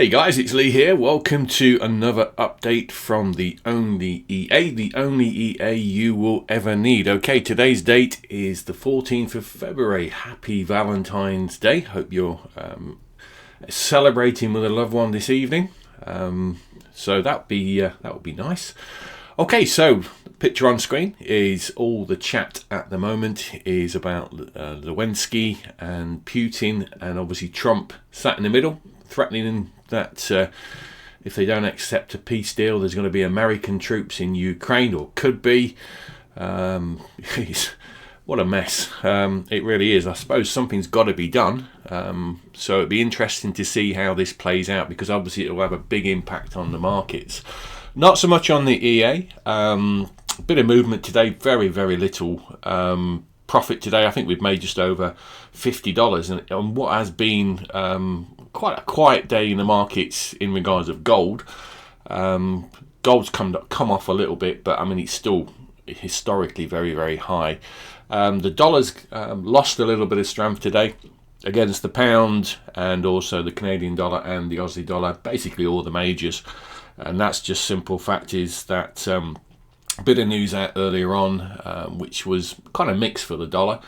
Hey guys, it's Lee here. Welcome to another update from the only EA you will ever need. Okay, today's date is the 14th of February. Happy Valentine's Day. Hope you're celebrating with a loved one this evening. So that would be nice. Okay, so the picture on screen is all the chat at the moment is about Zelensky and Putin, and obviously Trump sat in the middle, threatening that if they don't accept a peace deal, there's going to be American troops in Ukraine, or could be. What a mess. It really is. I suppose something's got to be done. So it'd be interesting to see how this plays out, because obviously it will have a big impact on the markets. Not so much on the EA. Bit of movement today, very, very little profit today. I think we've made just over $50, and on what has been quite a quiet day in the markets in regards of gold. Gold's come off a little bit, but I mean it's still historically very, very high. The dollar's lost a little bit of strength today against the pound, and also the Canadian dollar and the Aussie dollar, basically all the majors. And that's just simple fact is that a bit of news out earlier on, which was kind of mixed for the dollar.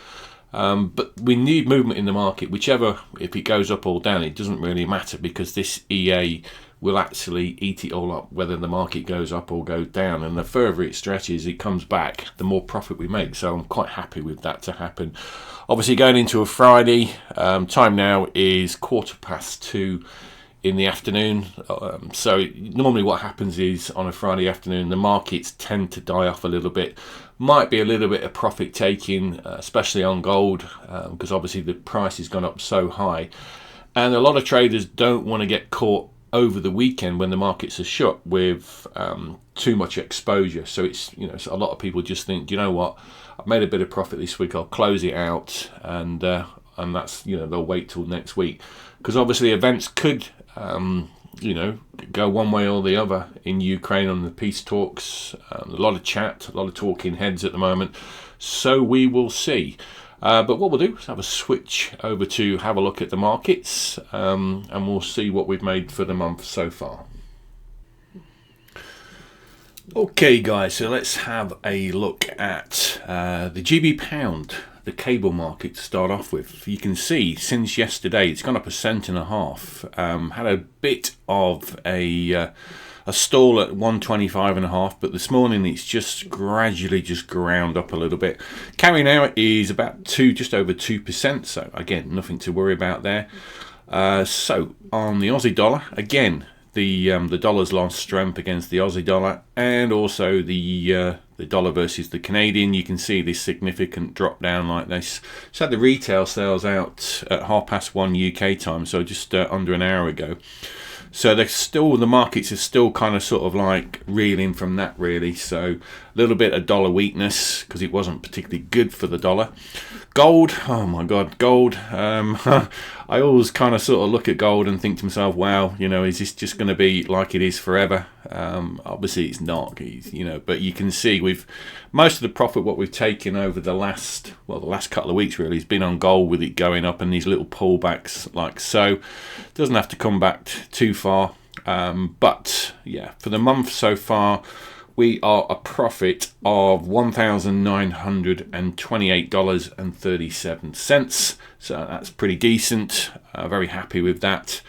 But we need movement in the market, whichever, if it goes up or down, it doesn't really matter, because this EA will actually eat it all up, whether the market goes up or goes down. And the further it stretches, it comes back, the more profit we make. So I'm quite happy with that to happen. Obviously going into a Friday, time now is 2:15 in the afternoon. So normally what happens is on a Friday afternoon, the markets tend to die off a little bit. Might be a little bit of profit taking, especially on gold, because obviously the price has gone up so high. And a lot of traders don't want to get caught over the weekend when the markets are shut with too much exposure. So it's, so a lot of people just think, do you know what, I've made a bit of profit this week, I'll close it out, and that's, they'll wait till next week, because obviously events could go one way or the other in Ukraine on the peace talks. A lot of chat, a lot of talking heads at the moment, so we will see. But what we'll do is have a switch over to have a look at the markets, and we'll see what we've made for the month so far. Okay guys, so let's have a look at the GB pound, the cable market to start off with. You can see since yesterday it's gone up 1.5%. Had a bit of a stall at 125.5, but this morning it's just gradually just ground up a little bit. Carry now is about just over 2%, so again nothing to worry about there. So on the Aussie dollar, again the dollar's lost strength against the Aussie dollar, and also the dollar versus the Canadian. You can see this significant drop down like this. So had the retail sales out at 1:30 UK time, so just under an hour ago. So the markets are still kind of sort of like reeling from that really. So a little bit of dollar weakness because it wasn't particularly good for the dollar. Gold, oh my God, gold. I always kind of sort of look at gold and think to myself, wow, is this just going to be like it is forever? Obviously it's not, but you can see most of the profit what we've taken over the last couple of weeks really has been on gold, with it going up and these little pullbacks like so. Doesn't have to come back too far, but yeah, for the month so far we are a profit of $1,928.37. So that's pretty decent. Very happy with that.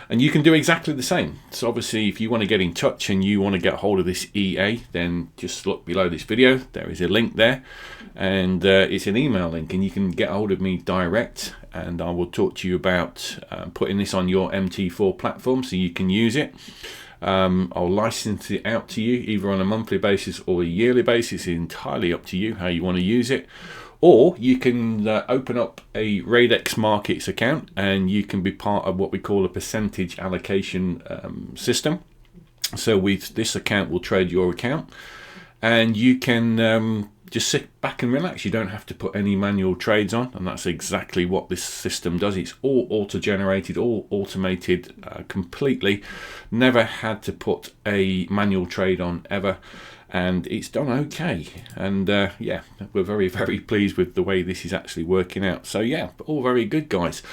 And you can do exactly the same. So obviously if you want to get in touch and you want to get hold of this EA, then just look below this video. There is a link there, and it's an email link, and you can get hold of me direct, and I will talk to you about putting this on your MT4 platform so you can use it. I'll license it out to you either on a monthly basis or a yearly basis. It's entirely up to you how you want to use it. Or you can open up a Radex Markets account, and you can be part of what we call a percentage allocation system. So with this account, we'll trade your account, and you can just sit back and relax. You don't have to put any manual trades on, and that's exactly what this system does. It's all auto-generated, all automated completely. Never had to put a manual trade on ever. And it's done okay, and yeah, we're very, very pleased with the way this is actually working out. So yeah, all very good guys.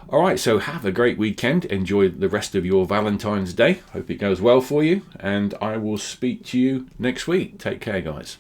All right, so have a great weekend. Enjoy the rest of your Valentine's Day. Hope it goes well for you, and I will speak to you next week. Take care, guys.